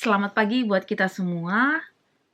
Selamat pagi buat kita semua.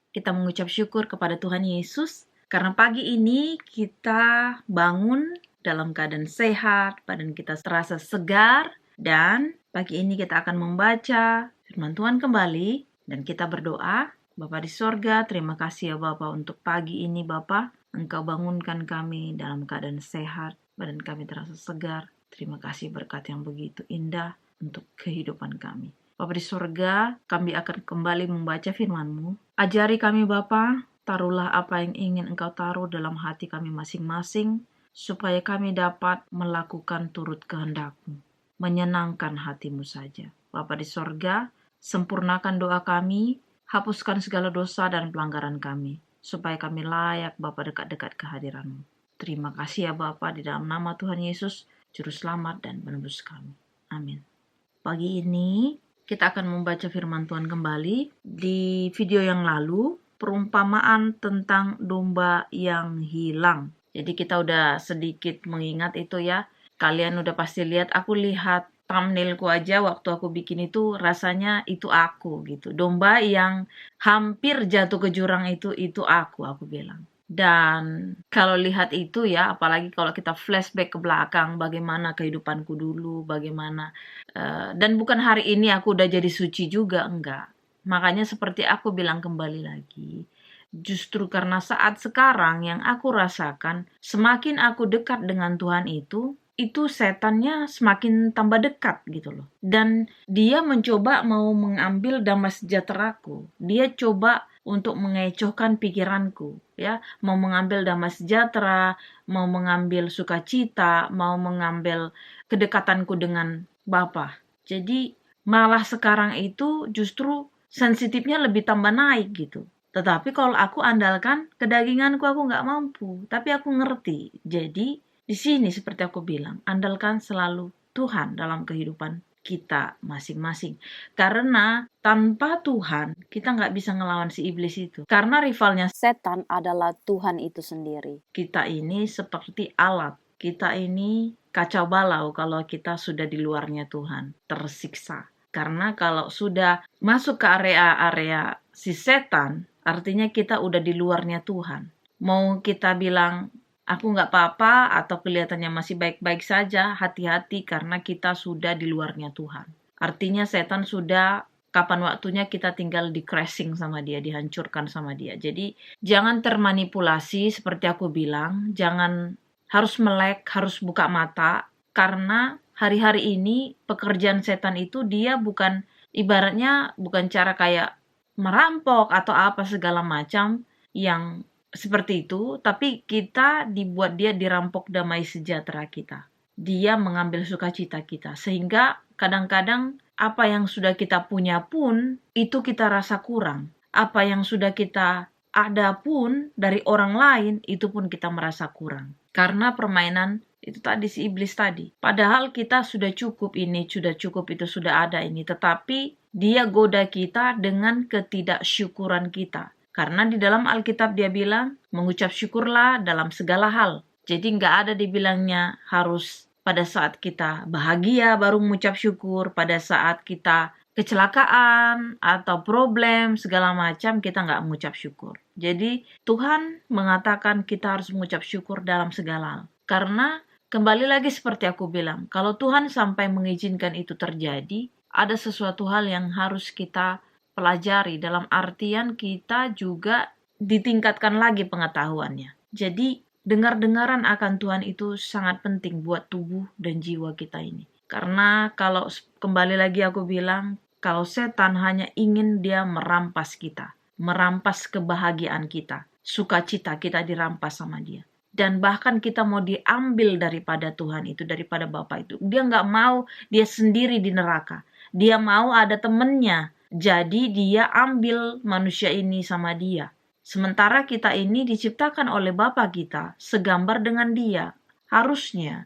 Kita mengucap syukur kepada Tuhan Yesus karena pagi ini kita bangun dalam keadaan sehat, badan kita terasa segar, dan pagi ini kita akan membaca firman Tuhan kembali dan kita berdoa. Bapa di sorga, terima kasih ya Bapa untuk pagi ini Bapa. Engkau bangunkan kami dalam keadaan sehat, badan kami terasa segar. Terima kasih berkat yang begitu indah untuk kehidupan kami. Bapa di sorga, kami akan kembali membaca firman-Mu. Ajari kami Bapa, taruhlah apa yang ingin Engkau taruh dalam hati kami masing-masing, supaya kami dapat melakukan turut kehendak-Mu, menyenangkan hati-Mu saja. Bapa di sorga, sempurnakan doa kami, hapuskan segala dosa dan pelanggaran kami, supaya kami layak Bapa dekat-dekat kehadiran-Mu. Terima kasih ya Bapa, di dalam nama Tuhan Yesus, Juru Selamat dan Penebus kami. Amin. Pagi ini kita akan membaca firman Tuhan kembali. Di video yang lalu, perumpamaan tentang domba yang hilang. Jadi kita udah sedikit mengingat itu ya. Kalian udah pasti lihat, aku lihat thumbnailku aja waktu aku bikin itu, rasanya itu aku gitu. Domba yang hampir jatuh ke jurang itu aku bilang. Dan kalau lihat itu ya, apalagi kalau kita flashback ke belakang, bagaimana kehidupanku dulu, bagaimana dan bukan hari ini aku udah jadi suci juga, enggak. Makanya seperti aku bilang kembali lagi, justru karena saat sekarang yang aku rasakan, semakin aku dekat dengan Tuhan itu setannya semakin tambah dekat gitu loh. Dan dia mencoba mau mengambil damai sejahteraku. Dia coba untuk mengecohkan pikiranku, ya, mau mengambil damai sejahtera, mau mengambil sukacita, mau mengambil kedekatanku dengan Bapa. Jadi malah sekarang itu justru sensitifnya lebih tambah naik gitu. Tetapi kalau aku andalkan kedaginganku, aku nggak mampu. Tapi aku ngerti. Jadi di sini seperti aku bilang, andalkan selalu Tuhan dalam kehidupan kita masing-masing. Karena tanpa Tuhan, kita nggak bisa ngelawan si iblis itu. Karena rivalnya Setan adalah Tuhan itu sendiri. kita ini seperti alat. Kita ini kacau balau kalau kita sudah di luarnya Tuhan, tersiksa. Karena kalau sudah masuk ke area-area si setan, artinya kita udah di luarnya Tuhan. Mau kita bilang, aku nggak apa-apa, atau kelihatannya masih baik-baik saja, hati-hati karena kita sudah di luarnya Tuhan. Artinya setan sudah, kapan waktunya kita tinggal di crashing sama dia, dihancurkan sama dia. Jadi jangan termanipulasi seperti aku bilang, jangan harus melek, harus buka mata, karena hari-hari ini pekerjaan setan itu dia bukan, ibaratnya bukan cara kayak merampok atau apa segala macam yang seperti itu, tapi kita dibuat dia dirampok damai sejahtera kita. Dia mengambil sukacita kita, sehingga kadang-kadang apa yang sudah kita punya pun itu kita rasa kurang. Apa yang sudah kita ada pun dari orang lain itu pun kita merasa kurang. Karena permainan itu tadi si iblis tadi. Padahal kita sudah cukup ini, sudah cukup itu, sudah ada ini. Tetapi dia goda kita dengan ketidaksyukuran kita. Karena di dalam Alkitab dia bilang, mengucap syukurlah dalam segala hal. Jadi nggak ada dibilangnya harus pada saat kita bahagia baru mengucap syukur, pada saat kita kecelakaan atau problem segala macam kita nggak mengucap syukur. Jadi Tuhan mengatakan kita harus mengucap syukur dalam segala hal. Karena kembali lagi seperti aku bilang, kalau Tuhan sampai mengizinkan itu terjadi, ada sesuatu hal yang harus kita pelajari, dalam artian kita juga ditingkatkan lagi pengetahuannya. Jadi dengar-dengaran akan Tuhan itu sangat penting buat tubuh dan jiwa kita ini. Karena kalau kembali lagi aku bilang, kalau setan hanya ingin dia merampas kita, merampas kebahagiaan kita, sukacita kita dirampas sama dia. Dan bahkan kita mau diambil daripada Tuhan itu, daripada Bapa itu. Dia nggak mau dia sendiri di neraka. Dia mau ada temennya. Jadi dia ambil manusia ini sama dia. Sementara kita ini diciptakan oleh Bapa kita, segambar dengan dia. Harusnya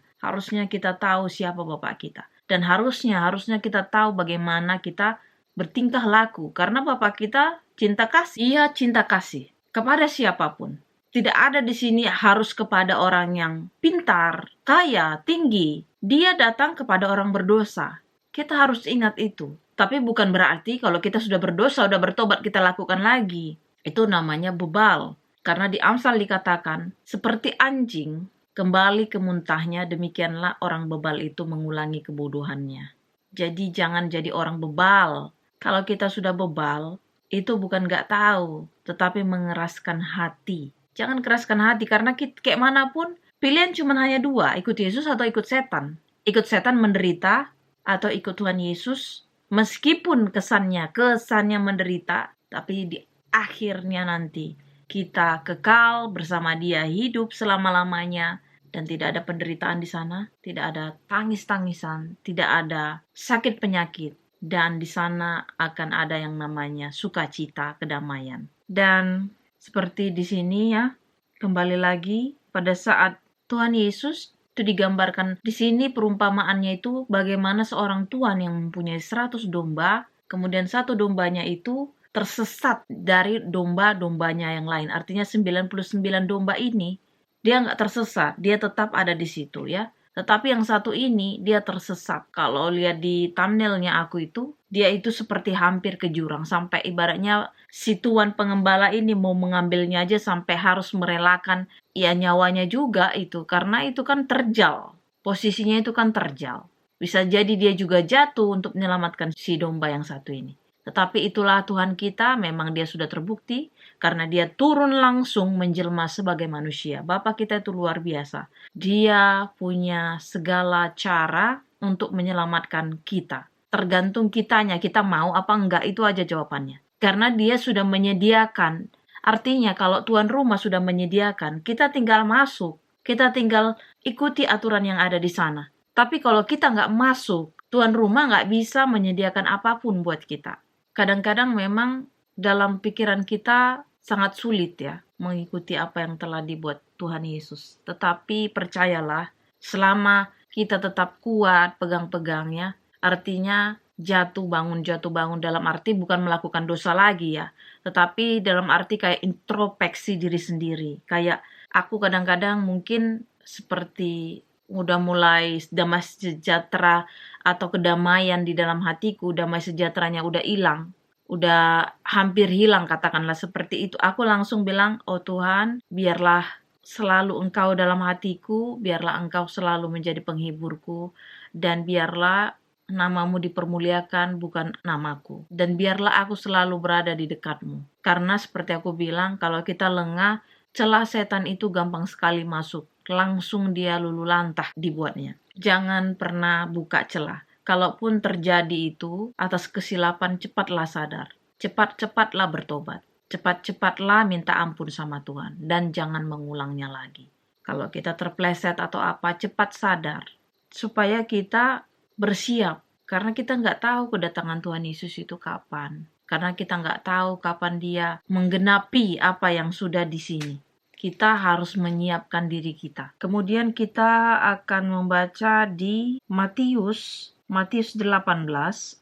kita tahu siapa Bapa kita. Dan harusnya kita tahu bagaimana kita bertingkah laku. Karena Bapa kita cinta kasih. Ia cinta kasih kepada siapapun. Tidak ada di sini harus kepada orang yang pintar, kaya, tinggi. Dia datang kepada orang berdosa. Kita harus ingat itu. Tapi bukan berarti kalau kita sudah berdosa, sudah bertobat, kita lakukan lagi. Itu namanya bebal. Karena di Amsal dikatakan, seperti anjing kembali ke muntahnya, demikianlah orang bebal itu mengulangi kebodohannya. Jadi jangan jadi orang bebal. Kalau kita sudah bebal, itu bukan gak tahu, tetapi mengeraskan hati. Jangan keraskan hati, karena kayak manapun, pilihan cuma hanya dua, ikut Yesus atau ikut setan. Ikut setan menderita, atau ikut Tuhan Yesus, meskipun kesannya menderita, tapi di akhirnya nanti kita kekal bersama Dia, hidup selama-lamanya, dan tidak ada penderitaan di sana, tidak ada tangis-tangisan, tidak ada sakit penyakit, dan di sana akan ada yang namanya sukacita, kedamaian. Dan seperti di sini ya, kembali lagi pada saat Tuhan Yesus itu digambarkan di sini, perumpamaannya itu bagaimana seorang tuan yang mempunyai 100 domba, kemudian satu dombanya itu tersesat dari domba-dombanya yang lain. Artinya 99 domba ini dia nggak tersesat, dia tetap ada di situ ya. Tetapi yang satu ini dia tersesat. Kalau lihat di thumbnailnya aku itu, dia itu seperti hampir ke jurang. Sampai ibaratnya si tuan pengembala ini mau mengambilnya aja sampai harus merelakan ya nyawanya juga itu. Karena itu kan terjal. Posisinya itu kan terjal. Bisa jadi dia juga jatuh untuk menyelamatkan si domba yang satu ini. Tetapi itulah Tuhan kita, memang dia sudah terbukti karena dia turun langsung menjelma sebagai manusia. Bapa kita itu luar biasa. Dia punya segala cara untuk menyelamatkan kita. Tergantung kitanya, kita mau apa enggak, itu aja jawabannya. Karena dia sudah menyediakan. Artinya kalau tuan rumah sudah menyediakan, kita tinggal masuk. Kita tinggal ikuti aturan yang ada di sana. Tapi kalau kita nggak masuk, tuan rumah nggak bisa menyediakan apapun buat kita. Kadang-kadang memang dalam pikiran kita sangat sulit ya mengikuti apa yang telah dibuat Tuhan Yesus. Tetapi percayalah, selama kita tetap kuat pegang-pegangnya, artinya jatuh bangun dalam arti bukan melakukan dosa lagi ya. Tetapi dalam arti kayak introspeksi diri sendiri. Kayak aku kadang-kadang mungkin seperti udah mulai damai sejahtera atau kedamaian di dalam hatiku, damai sejahteranya udah hilang, udah hampir hilang katakanlah seperti itu. Aku langsung bilang, oh Tuhan, biarlah selalu Engkau dalam hatiku, biarlah Engkau selalu menjadi penghiburku, dan biarlah namamu dipermuliakan bukan namaku. Dan biarlah aku selalu berada di dekatmu. Karena seperti aku bilang, kalau kita lengah, celah setan itu gampang sekali masuk. Langsung dia lulu lantah dibuatnya. Jangan pernah buka celah. Kalaupun terjadi itu atas kesilapan, cepatlah sadar. Cepat-cepatlah bertobat. Cepat-cepatlah minta ampun sama Tuhan. Dan jangan mengulangnya lagi. Kalau kita terpleset atau apa, cepat sadar. Supaya kita bersiap. Karena kita nggak tahu kedatangan Tuhan Yesus itu kapan. Karena kita nggak tahu kapan dia menggenapi apa yang sudah di sini. Kita harus menyiapkan diri kita. Kemudian kita akan membaca di Matius 18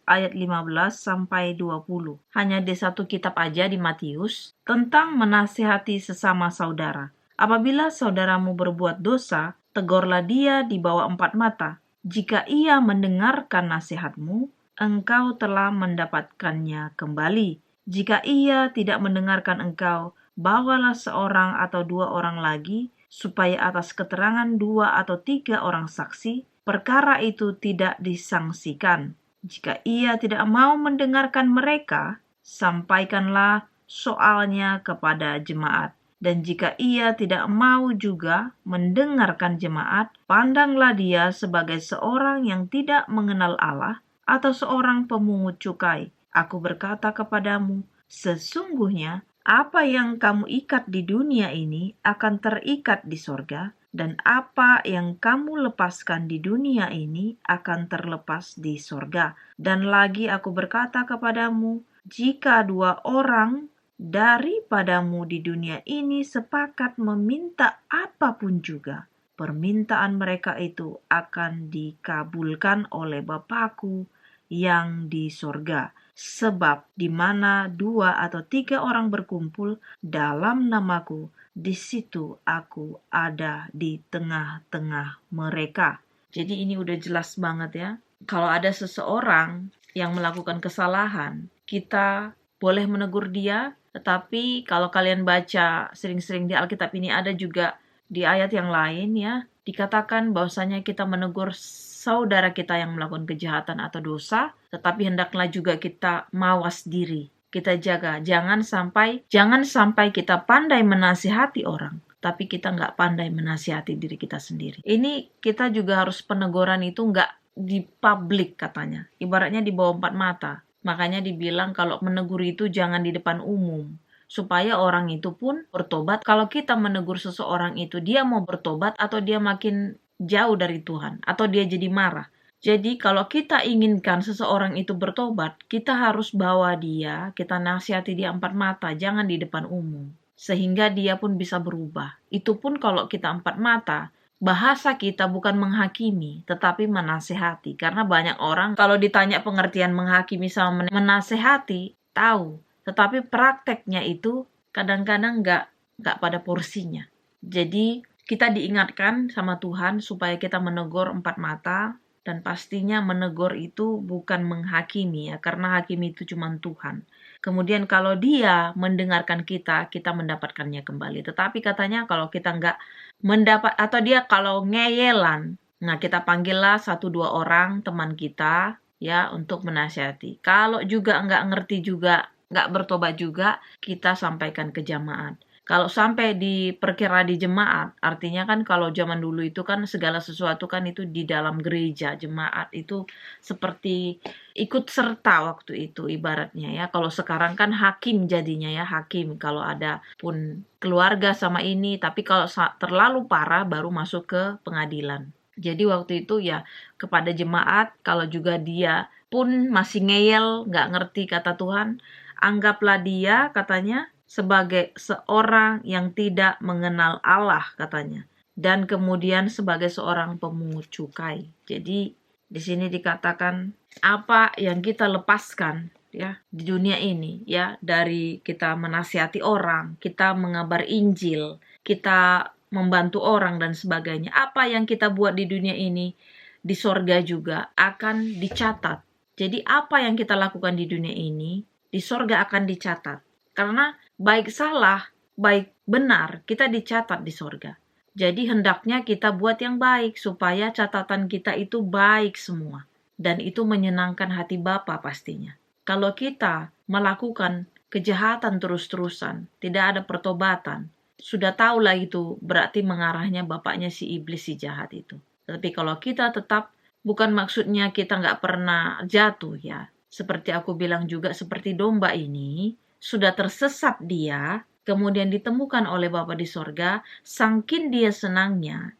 ayat 15 sampai 20. Hanya di satu kitab aja di Matius tentang menasihati sesama saudara. Apabila saudaramu berbuat dosa, tegurlah dia di bawah 4 mata. Jika ia mendengarkan nasihatmu, engkau telah mendapatkannya kembali. Jika ia tidak mendengarkan engkau, bawalah seorang atau 2 orang lagi, supaya atas keterangan 2 atau 3 orang saksi, perkara itu tidak disangsikan. Jika ia tidak mau mendengarkan mereka, sampaikanlah soalnya kepada jemaat. Dan jika ia tidak mau juga mendengarkan jemaat, pandanglah dia sebagai seorang yang tidak mengenal Allah atau seorang pemungut cukai. Aku berkata kepadamu, sesungguhnya apa yang kamu ikat di dunia ini akan terikat di sorga, dan apa yang kamu lepaskan di dunia ini akan terlepas di sorga. Dan lagi aku berkata kepadamu, jika 2 orang daripadamu di dunia ini sepakat meminta apapun juga, permintaan mereka itu akan dikabulkan oleh Bapa-Ku yang di sorga. Sebab di mana 2 atau 3 orang berkumpul dalam namaku, di situ aku ada di tengah-tengah mereka. Jadi ini udah jelas banget ya. Kalau ada seseorang yang melakukan kesalahan, kita boleh menegur dia, tetapi kalau kalian baca sering-sering di Alkitab ini ada juga di ayat yang lain ya, dikatakan bahwasanya kita menegur saudara kita yang melakukan kejahatan atau dosa, tetapi hendaklah juga kita mawas diri. Kita jaga, jangan sampai kita pandai menasihati orang, tapi kita nggak pandai menasihati diri kita sendiri. Ini kita juga harus peneguran itu nggak di publik katanya. Ibaratnya di bawah 4 mata. Makanya dibilang kalau menegur itu jangan di depan umum. Supaya orang itu pun bertobat. Kalau kita menegur seseorang itu, dia mau bertobat atau dia makin jauh dari Tuhan. Atau dia jadi marah. Jadi kalau kita inginkan seseorang itu bertobat, kita harus bawa dia, kita nasihati dia 4 mata, jangan di depan umum. Sehingga dia pun bisa berubah. Itu pun kalau kita 4 mata, bahasa kita bukan menghakimi, tetapi menasehati. Karena banyak orang kalau ditanya pengertian menghakimi sama menasehati, tahu. Tetapi prakteknya itu kadang-kadang nggak pada porsinya. Jadi kita diingatkan sama Tuhan supaya kita menegur 4 mata, dan pastinya menegur itu bukan menghakimi ya, karena hakimi itu cuma Tuhan. Kemudian kalau dia mendengarkan kita mendapatkannya kembali. Tetapi katanya kalau kita nggak mendapat, atau dia kalau ngeyelan, nah kita panggillah 1-2 orang teman kita ya untuk menasihati. Kalau juga nggak ngerti juga, nggak bertobat juga, kita sampaikan ke jemaat. Kalau sampai diperkira di jemaat, artinya kan kalau zaman dulu itu kan segala sesuatu kan itu di dalam gereja, jemaat itu seperti ikut serta waktu itu ibaratnya ya. Kalau sekarang kan hakim jadinya ya, hakim kalau ada pun keluarga sama ini, tapi kalau terlalu parah baru masuk ke pengadilan. Jadi waktu itu ya kepada jemaat, kalau juga dia pun masih ngeyel, nggak ngerti kata Tuhan, anggaplah dia katanya sebagai seorang yang tidak mengenal Allah katanya, dan kemudian sebagai seorang pemungut cukai. Jadi di sini dikatakan apa yang kita lepaskan ya di dunia ini ya, dari kita menasihati orang, kita mengabar Injil, kita membantu orang dan sebagainya. Apa yang kita buat di dunia ini di sorga juga akan dicatat. Jadi apa yang kita lakukan di dunia ini di sorga akan dicatat. Karena baik salah, baik benar, kita dicatat di sorga. Jadi hendaknya kita buat yang baik, supaya catatan kita itu baik semua. Dan itu menyenangkan hati Bapa pastinya. Kalau kita melakukan kejahatan terus-terusan, tidak ada pertobatan, sudah tahulah itu berarti mengarahnya bapaknya si iblis, si jahat itu. Tapi kalau kita tetap, bukan maksudnya kita nggak pernah jatuh ya. Seperti aku bilang juga, seperti domba ini, sudah tersesat dia, kemudian ditemukan oleh Bapa di sorga, sangkin dia senangnya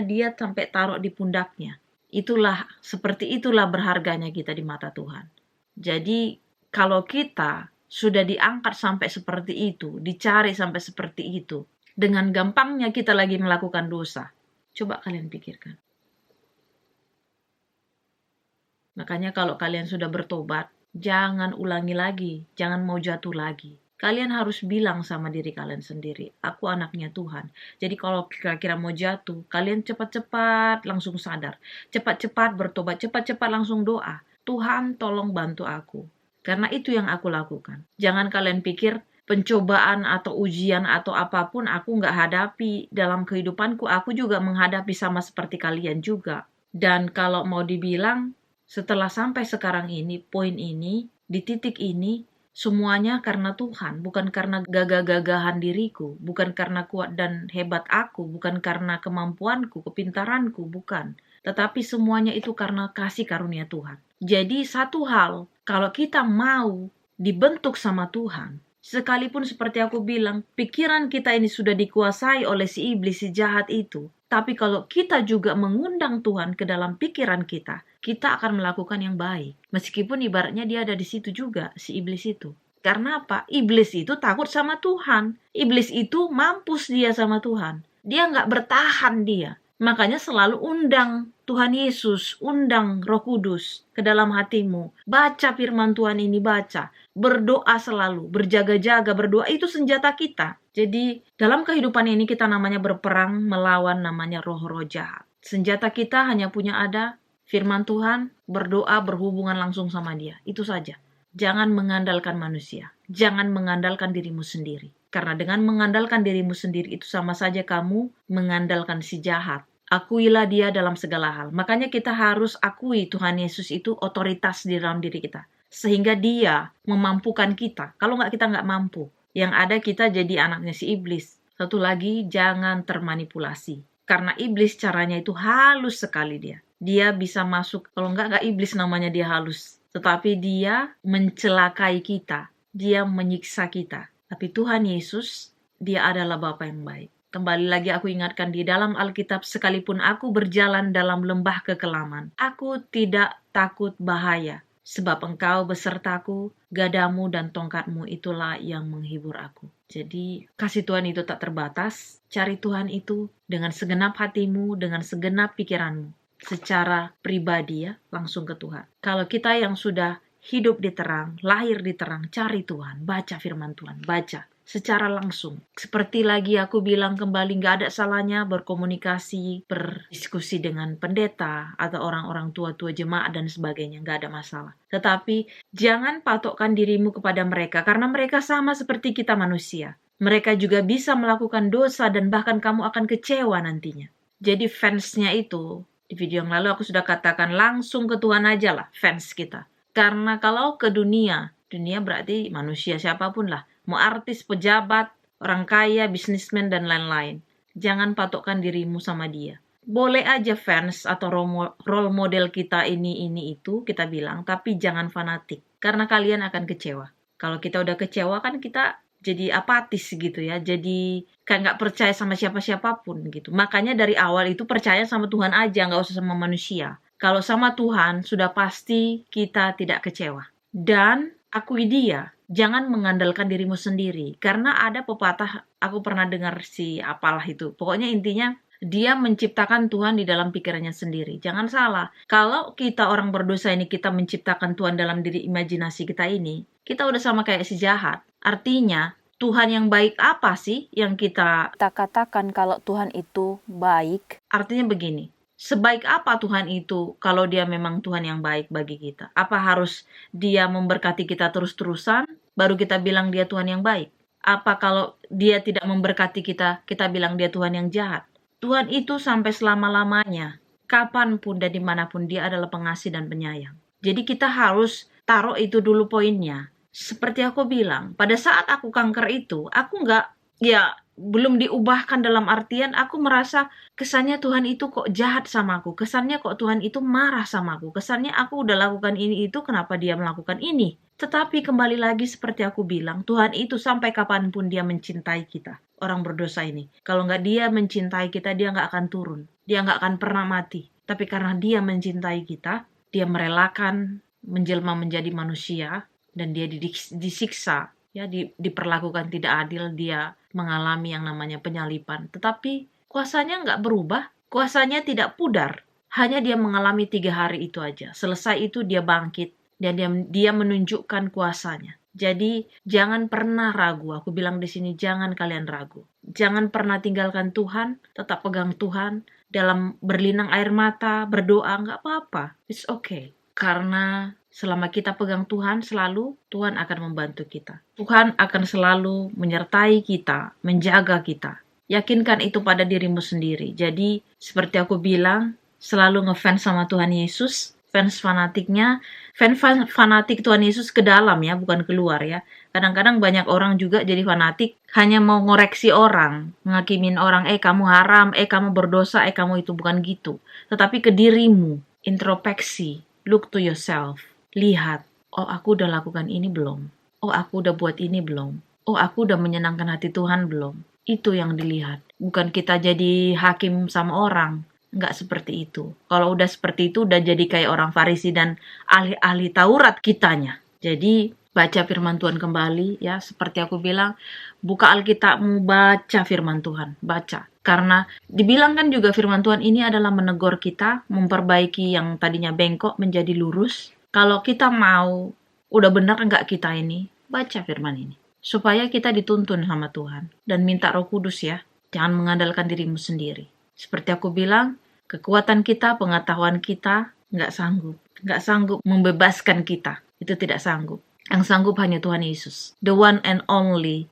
dia sampai taruh di pundaknya. Seperti itulah berharganya kita di mata Tuhan. Jadi kalau kita sudah diangkat sampai seperti itu, dicari sampai seperti itu, dengan gampangnya kita lagi melakukan dosa. Coba kalian pikirkan. Makanya kalau kalian sudah bertobat, jangan ulangi lagi, jangan mau jatuh lagi. Kalian harus bilang sama diri kalian sendiri, aku anaknya Tuhan. Jadi kalau kira-kira mau jatuh, kalian cepat-cepat langsung sadar. Cepat-cepat bertobat, cepat-cepat langsung doa. Tuhan tolong bantu aku. Karena itu yang aku lakukan. Jangan kalian pikir pencobaan atau ujian atau apapun aku nggak hadapi dalam kehidupanku. Aku juga menghadapi sama seperti kalian juga. Dan kalau mau dibilang, setelah sampai sekarang ini, poin ini, di titik ini, semuanya karena Tuhan, bukan karena gagah-gagahan diriku, bukan karena kuat dan hebat aku, bukan karena kemampuanku, kepintaranku, bukan. Tetapi semuanya itu karena kasih karunia Tuhan. Jadi satu hal, kalau kita mau dibentuk sama Tuhan, sekalipun seperti aku bilang, pikiran kita ini sudah dikuasai oleh si iblis, si jahat itu. Tapi kalau kita juga mengundang Tuhan ke dalam pikiran kita akan melakukan yang baik. Meskipun ibaratnya dia ada di situ juga, si iblis itu. Karena apa? Iblis itu takut sama Tuhan. Iblis itu mampus dia sama Tuhan. Dia nggak bertahan dia. Makanya selalu undang Tuhan Yesus, undang Roh Kudus ke dalam hatimu. Baca firman Tuhan ini, baca. Berdoa selalu, berjaga-jaga, berdoa itu senjata kita. Jadi dalam kehidupan ini kita namanya berperang melawan namanya roh-roh jahat. Senjata kita hanya punya ada firman Tuhan, berdoa, berhubungan langsung sama dia. Itu saja. Jangan mengandalkan manusia. Jangan mengandalkan dirimu sendiri. Karena dengan mengandalkan dirimu sendiri itu sama saja kamu mengandalkan si jahat. Akuilah dia dalam segala hal. Makanya kita harus akui Tuhan Yesus itu otoritas di dalam diri kita. Sehingga dia memampukan kita. Kalau kita nggak mampu. Yang ada kita jadi anaknya si iblis. Satu lagi, jangan termanipulasi. Karena iblis caranya itu halus sekali dia. Dia bisa masuk, kalau nggak iblis namanya dia halus. Tetapi dia mencelakai kita. Dia menyiksa kita. Tapi Tuhan Yesus, dia adalah Bapa yang baik. Kembali lagi aku ingatkan di dalam Alkitab, sekalipun aku berjalan dalam lembah kekelaman, aku tidak takut bahaya. Sebab engkau besertaku, gadamu dan tongkatmu itulah yang menghibur aku. Jadi kasih Tuhan itu tak terbatas. Cari Tuhan itu dengan segenap hatimu, dengan segenap pikiranmu. Secara pribadi ya, langsung ke Tuhan. Kalau kita yang sudah hidup di terang, lahir di terang, cari Tuhan, baca firman Tuhan, baca. Secara langsung. Seperti lagi aku bilang kembali, gak ada salahnya berkomunikasi, berdiskusi dengan pendeta, atau orang-orang tua-tua jemaat dan sebagainya. Gak ada masalah. Tetapi jangan patokkan dirimu kepada mereka, karena mereka sama seperti kita manusia. Mereka juga bisa melakukan dosa dan bahkan kamu akan kecewa nantinya. Jadi fansnya itu, di video yang lalu aku sudah katakan langsung ke Tuhan aja lah fans kita. Karena kalau ke dunia berarti manusia siapapun lah. Mau artis, pejabat, orang kaya, bisnismen, dan lain-lain. Jangan patokkan dirimu sama dia. Boleh aja fans atau role model kita ini, itu, kita bilang. Tapi jangan fanatik. Karena kalian akan kecewa. Kalau kita udah kecewa kan kita jadi apatis gitu ya. Jadi kayak nggak percaya sama siapa-siapapun gitu. Makanya dari awal itu percaya sama Tuhan aja, nggak usah sama manusia. Kalau sama Tuhan, sudah pasti kita tidak kecewa. Dan akui dia. Jangan mengandalkan dirimu sendiri. Karena ada pepatah, aku pernah dengar apalah itu. Pokoknya intinya, dia menciptakan Tuhan di dalam pikirannya sendiri. Jangan salah. Kalau kita orang berdosa ini, kita menciptakan Tuhan dalam diri imajinasi kita ini, kita udah sama kayak si jahat. Artinya, Tuhan yang baik apa sih yang kita katakan kalau Tuhan itu baik? Artinya begini. Sebaik apa Tuhan itu kalau dia memang Tuhan yang baik bagi kita? Apa harus dia memberkati kita terus-terusan, baru kita bilang dia Tuhan yang baik? Apa kalau dia tidak memberkati kita, kita bilang dia Tuhan yang jahat? Tuhan itu sampai selama-lamanya, kapanpun dan dimanapun dia adalah pengasih dan penyayang. Jadi kita harus taruh itu dulu poinnya. Seperti aku bilang, pada saat aku kanker itu, aku belum diubahkan dalam artian aku merasa kesannya Tuhan itu kok jahat sama aku. Kesannya kok Tuhan itu marah sama aku. Kesannya aku udah lakukan ini itu, kenapa dia melakukan ini? Tetapi kembali lagi seperti aku bilang, Tuhan itu sampai kapanpun dia mencintai kita. Orang berdosa ini. Kalau nggak dia mencintai kita, dia nggak akan turun. Dia nggak akan pernah mati. Tapi karena dia mencintai kita, dia merelakan menjelma menjadi manusia dan dia disiksa. Ya, diperlakukan tidak adil, dia mengalami yang namanya penyalipan. Tetapi kuasanya nggak berubah, kuasanya tidak pudar. Hanya dia mengalami 3 hari itu aja. Selesai itu dia bangkit dan dia menunjukkan kuasanya. Jadi jangan pernah ragu. Aku bilang di sini jangan kalian ragu. Jangan pernah tinggalkan Tuhan, tetap pegang Tuhan. Dalam berlinang air mata, berdoa, nggak apa-apa. It's okay. Karena selama kita pegang Tuhan selalu, Tuhan akan membantu kita. Tuhan akan selalu menyertai kita, menjaga kita. Yakinkan itu pada dirimu sendiri. Jadi, seperti aku bilang, selalu ngefans sama Tuhan Yesus. Fans fanatik Tuhan Yesus ke dalam ya, bukan keluar ya. Kadang-kadang banyak orang juga jadi fanatik, hanya mau ngoreksi orang, ngakimin orang, kamu haram, kamu berdosa, kamu itu, bukan gitu. Tetapi ke dirimu, introspeksi. Look to yourself. Lihat, oh aku udah lakukan ini belum? Oh aku udah buat ini belum? Oh aku udah menyenangkan hati Tuhan belum? Itu yang dilihat. Bukan kita jadi hakim sama orang. Nggak seperti itu. Kalau udah seperti itu, udah jadi kayak orang Farisi dan ahli-ahli Taurat kitanya. Jadi baca firman Tuhan kembali ya. Seperti aku bilang, buka Alkitabmu, baca firman Tuhan. Baca. Karena dibilang kan juga firman Tuhan ini adalah menegur kita, memperbaiki yang tadinya bengkok menjadi lurus. Kalau kita mau, udah benar enggak kita ini, baca firman ini. Supaya kita dituntun sama Tuhan. Dan minta Roh Kudus ya, jangan mengandalkan dirimu sendiri. Seperti aku bilang, kekuatan kita, pengetahuan kita, Nggak sanggup. Nggak sanggup membebaskan kita. Itu tidak sanggup. Yang sanggup hanya Tuhan Yesus. The one and only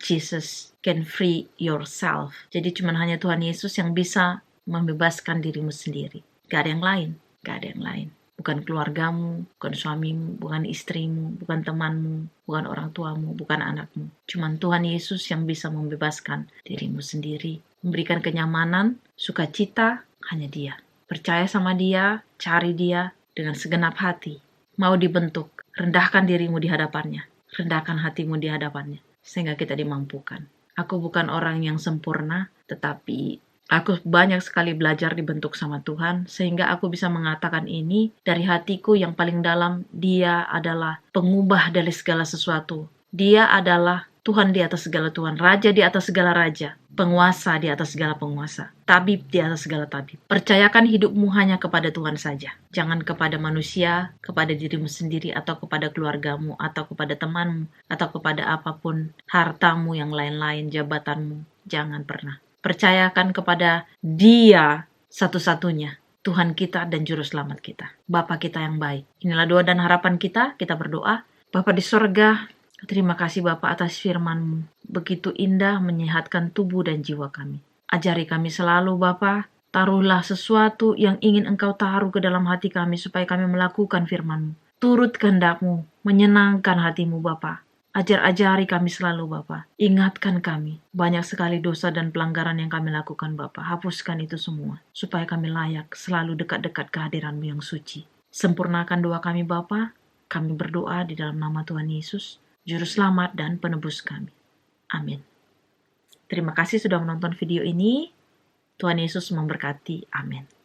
Jesus can free yourself. Jadi cuma hanya Tuhan Yesus yang bisa membebaskan dirimu sendiri. Gak ada yang lain. Gak ada yang lain. Bukan keluargamu, bukan suamimu, bukan istrimu, bukan temanmu, bukan orang tuamu, bukan anakmu. Cuman Tuhan Yesus yang bisa membebaskan dirimu sendiri. Memberikan kenyamanan, sukacita, hanya Dia. Percaya sama Dia, cari Dia dengan segenap hati. Mau dibentuk, rendahkan dirimu di hadapannya. Rendahkan hatimu di hadapannya. Sehingga kita dimampukan. Aku bukan orang yang sempurna, tetapi aku banyak sekali belajar dibentuk sama Tuhan, sehingga aku bisa mengatakan ini dari hatiku yang paling dalam. Dia adalah pengubah dari segala sesuatu. Dia adalah Tuhan di atas segala Tuhan, Raja di atas segala Raja, penguasa di atas segala penguasa, tabib di atas segala tabib. Percayakan hidupmu hanya kepada Tuhan saja. Jangan kepada manusia, kepada dirimu sendiri, atau kepada keluargamu, atau kepada temanmu, atau kepada apapun, hartamu yang lain-lain, jabatanmu. Jangan pernah. Percayakan kepada Dia satu-satunya, Tuhan kita dan Juru Selamat kita, Bapa kita yang baik. Inilah doa dan harapan kita berdoa. Bapa di sorga, terima kasih Bapa atas firman-Mu. Begitu indah menyehatkan tubuh dan jiwa kami. Ajari kami selalu Bapa, taruhlah sesuatu yang ingin Engkau taruh ke dalam hati kami supaya kami melakukan firman-Mu. Turut kehendak-Mu, menyenangkan hati-Mu Bapa. Ajar-ajari kami selalu Bapa. Ingatkan kami. Banyak sekali dosa dan pelanggaran yang kami lakukan Bapa. Hapuskan itu semua. Supaya kami layak selalu dekat-dekat kehadiran-Mu yang suci. Sempurnakan doa kami Bapa. Kami berdoa di dalam nama Tuhan Yesus, Juru Selamat dan Penebus kami. Amin. Terima kasih sudah menonton video ini. Tuhan Yesus memberkati. Amin.